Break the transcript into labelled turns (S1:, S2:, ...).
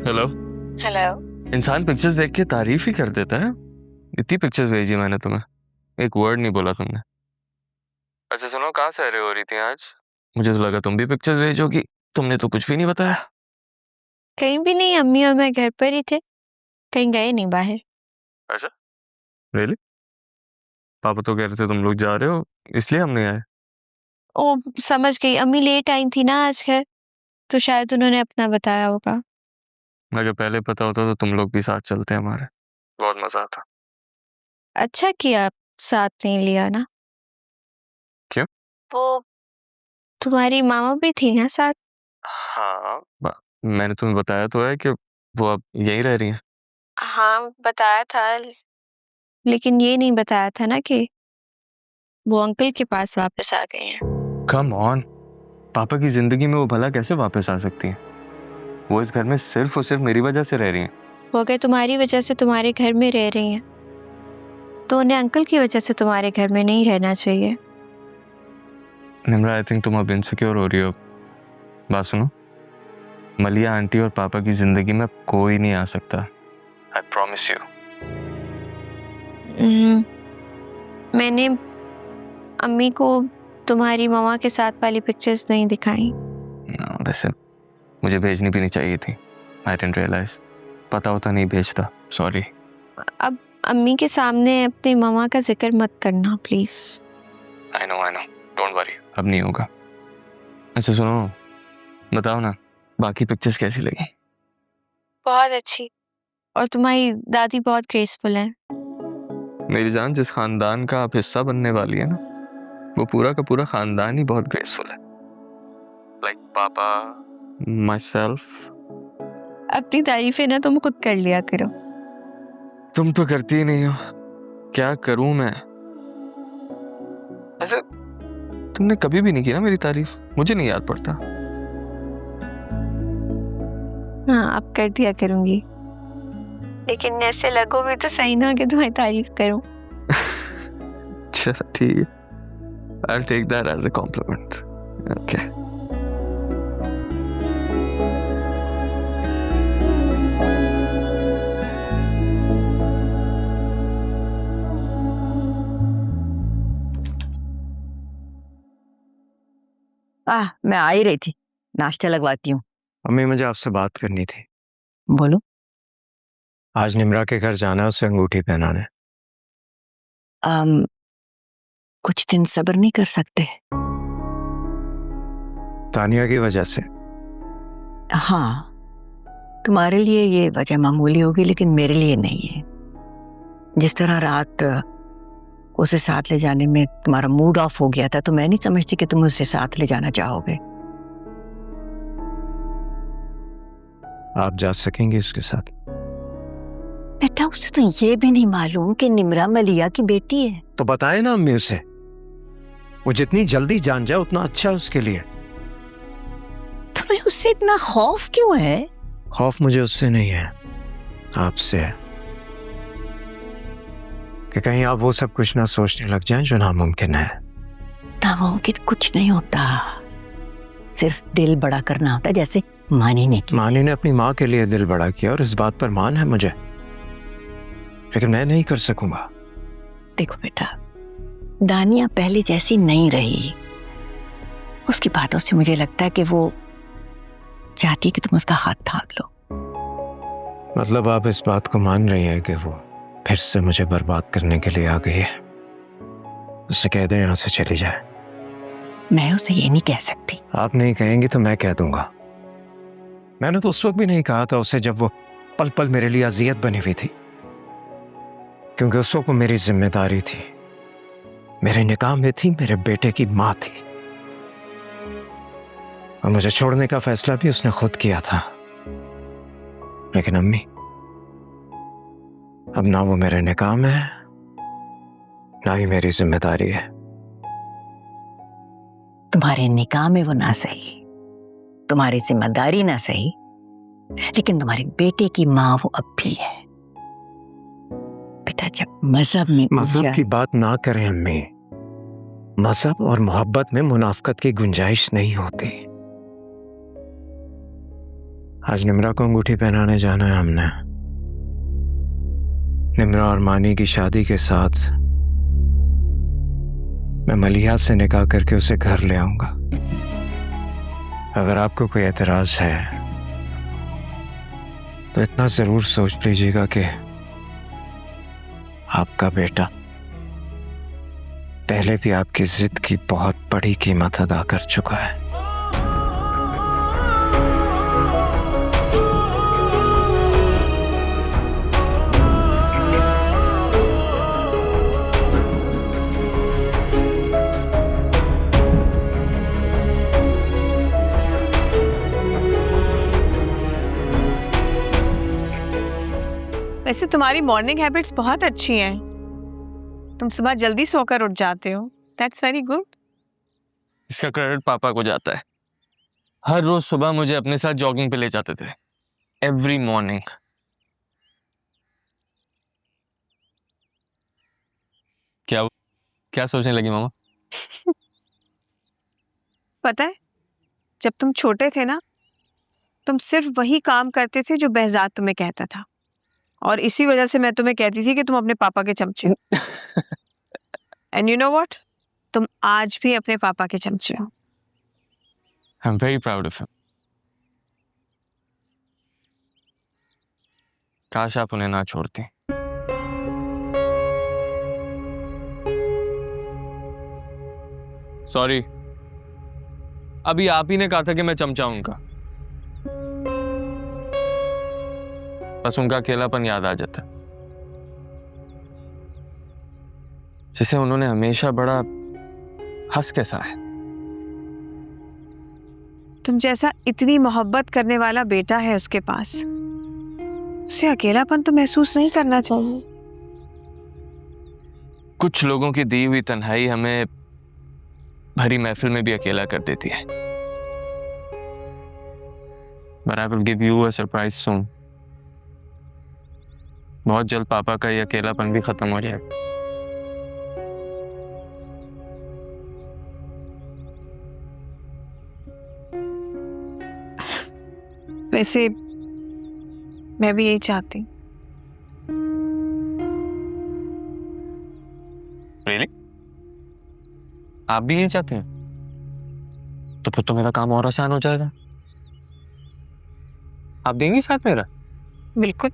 S1: Hello.
S2: Hello.
S1: इंसान pictures देख के तारीफ ही कर देता है। इतनी पिक्चर्स भेजी मैंने तुम्हें, एक वर्ड नहीं बोला तुमने। अच्छा सुनो, कहाँ से रहे हो रही थी आज? मुझे तो लगा तुम भी पिक्चर्स भेजोगी, तुमने तो कुछ भी नहीं बताया।
S2: कहीं भी नहीं, अम्मी और मैं घर पर ही थे, कहीं गए नहीं बाहर।
S1: अच्छा, रियली? पापा तो कह रहे थे तुम लोग जा रहे हो, इसलिए हम नहीं आए।
S2: ओ समझ गई, अम्मी लेट आई थी ना आज घर, तो शायद उन्होंने अपना बताया होगा।
S1: अगर पहले पता होता तो तुम लोग भी साथ चलते हमारे, बहुत मजा आता।
S2: अच्छा किया साथ नहीं लिया ना।
S1: क्यों?
S2: वो तुम्हारी मामा भी थी ना साथ?
S1: हाँ, मैंने तुम्हें बताया तो है कि वो अब यहीं रह रही हैं।
S2: हाँ बताया था, लेकिन ये नहीं बताया था ना कि वो अंकल के पास वापस आ गए हैं।
S1: कम ऑन, पापा की जिंदगी में वो भला कैसे वापस आ सकती हैं? वो इस घर में सिर्फ और सिर्फ मेरी वजह से रह रही हैं।
S2: वो अगर तुम्हारी वजह से तुम्हारे घर में रह रही हैं, तो उन्हें अंकल की वजह से तुम्हारे घर में नहीं रहना चाहिए।
S1: निम्रा, आई थिंक तुम अब इनसिक्योर हो रही हो। बात सुनो, मलिया आंटी और पापा की जिंदगी में कोई नहीं आ सकता, आई प्रॉमिस यू।
S2: मैंने अम्मी को तुम्हारी मामा के साथ वाली पिक्चर्स नहीं दिखाई।
S1: वैसे मुझे भेजनी भी नहीं चाहिए थी, आई डिडंट रियलाइज। पता होता नहीं भेजता, सॉरी।
S2: अब अम्मी के सामने अपने मामा का जिक्र मत करना please.
S1: I know, don't worry, अब नहीं होगा। अच्छा सुनो, बताओ ना, बाकी पिक्चर्स कैसी लगी?
S2: बहुत अच्छी, और तुम्हारी दादी बहुत ग्रेसफुल है।
S1: मेरी जान, जिस खानदान का आप हिस्सा बनने वाली है ना, वो पूरा का पूरा खानदान ही बहुत ग्रेसफुल है। लाइक पापा, माई सेल्फ।
S2: अपनी तारीफें ना तुम खुद कर लिया करो।
S1: तुम तो करती ही नहीं हो, क्या करूं मैं? ऐसे तुमने कभी भी नहीं की ना मेरी तारीफ, मुझे नहीं याद पड़ता।
S2: हाँ अब कर दिया करूंगी, लेकिन ऐसे लगो भी तो सही ना कि तुम्हारी तारीफ करूं।
S1: चलो ठीक है, I'll take that as a compliment. Okay.
S3: मैं आ ही रही थी, नाश्ता लगवाती हूँ।
S4: मम्मी, मुझे आपसे बात करनी थी।
S3: बोलो।
S4: आज निम्रा के घर जाना है, उसे अंगूठी पहनाने।
S3: कुछ दिन सब्र नहीं कर सकते?
S4: तानिया की वजह से?
S3: हाँ, तुम्हारे लिए ये वजह मामूली होगी, लेकिन मेरे लिए नहीं है। जिस तरह रात उसे साथ ले जाने में तुम्हारा मूड ऑफ हो गया था, तो मैं नहीं समझती कि तुम उसे साथ ले जाना चाहोगे।
S4: आप जा सकेंगे उसके साथ?
S3: बेटा, उसे तो ये भी नहीं मालूम कि निम्रा मलिया की बेटी है।
S4: तो बताए ना अम्मी उसे, वो जितनी जल्दी जान जाए उतना अच्छा है उसके लिए।
S3: तुम्हें उससे इतना खौफ क्यों है?
S4: खौफ मुझे उससे नहीं है, आपसे है, कि कहीं आप वो सब कुछ ना सोचने लग जाएं जो नामुमकिन है।
S3: नामुमकिन कुछ नहीं होता, सिर्फ दिल बड़ा करना होता है, जैसे मानी ने किया।
S4: मानी ने अपनी माँ के लिए दिल बड़ा किया और इस बात पर मान है मुझे, लेकिन मैं नहीं कर सकूंगा।
S3: देखो बेटा, दानिया पहले जैसी नहीं रही। उसकी बातों से मुझे लगता है कि वो चाहती है कि तुम उसका हाथ थाम लो।
S4: मतलब आप इस बात को मान रही हैं कि वो फिर से मुझे बर्बाद करने के लिए आ गई है? उससे कह दे यहाँ से चली जाए।
S3: मैं उसे ये नहीं कह सकती।
S4: आप नहीं कहेंगी तो मैं कह दूंगा। मैंने तो उस वक्त भी नहीं कहा था उसे जब वो पल पल मेरे लिए अजियत बनी हुई थी, क्योंकि उस वक्त मेरी जिम्मेदारी थी, मेरे निकाह में थी, मेरे बेटे की माँ थी, और मुझे छोड़ने का फैसला भी उसने खुद किया था। लेकिन अम्मी, अब ना वो मेरे निकाह में है, ना ही मेरी जिम्मेदारी है।
S3: तुम्हारे निकाह में वो ना सही, तुम्हारी जिम्मेदारी ना सही, लेकिन तुम्हारे बेटे की माँ वो अब भी है। बेटा, जब
S4: मजहब की बात ना करें अम्मी। मजहब और मोहब्बत में मुनाफकत की गुंजाइश नहीं होती। आज निम्रा को अंगूठी पहनाने जाना है हमने। निम्रा और मानी की शादी के साथ मैं मलिया से निकाह करके उसे घर ले आऊंगा। अगर आपको कोई एतराज है तो इतना जरूर सोच लीजिएगा कि आपका बेटा पहले भी आपकी जिद की बहुत बड़ी कीमत अदा कर चुका है।
S5: वैसे तुम्हारी मॉर्निंग हैबिट्स बहुत अच्छी हैं। तुम सुबह जल्दी सोकर उठ जाते हो। That's very good.
S1: इसका क्रेडिट पापा को जाता है। हर रोज सुबह मुझे अपने साथ जॉगिंग पे ले जाते थे, एवरी मॉर्निंग। क्या क्या सोचने लगी मामा?
S5: पता है, जब तुम छोटे थे ना, तुम सिर्फ वही काम करते थे जो behzad तुम्हें कहता था, और इसी वजह से मैं तुम्हें कहती थी कि तुम अपने पापा के चमचे हो। एंड यू नो व्हाट, तुम आज भी अपने पापा के चमचे हो।
S1: I'm very proud of him. काश आप उन्हें ना छोड़ती। सॉरी, अभी आप ही ने कहा था कि मैं चमचा हूं उनका। बस उनका अकेलापन याद आ जाता, जिसे उन्होंने हमेशा बड़ा हंस के सहा है।
S5: तुम जैसा इतनी मोहब्बत करने वाला बेटा है उसके पास, उसे अकेलापन तो महसूस नहीं करना चाहिए।
S1: कुछ लोगों की दी हुई तन्हाई हमें भरी महफिल में भी अकेला कर देती है। But I will give you a surprise soon. बहुत जल्द पापा का ये अकेलापन भी खत्म हो जाएगा।
S5: वैसे मैं भी यही चाहती हूँ।
S1: Really? आप भी यही चाहते हैं? तो फिर तो मेरा काम और आसान हो जाएगा। आप देंगी साथ मेरा?
S5: बिल्कुल।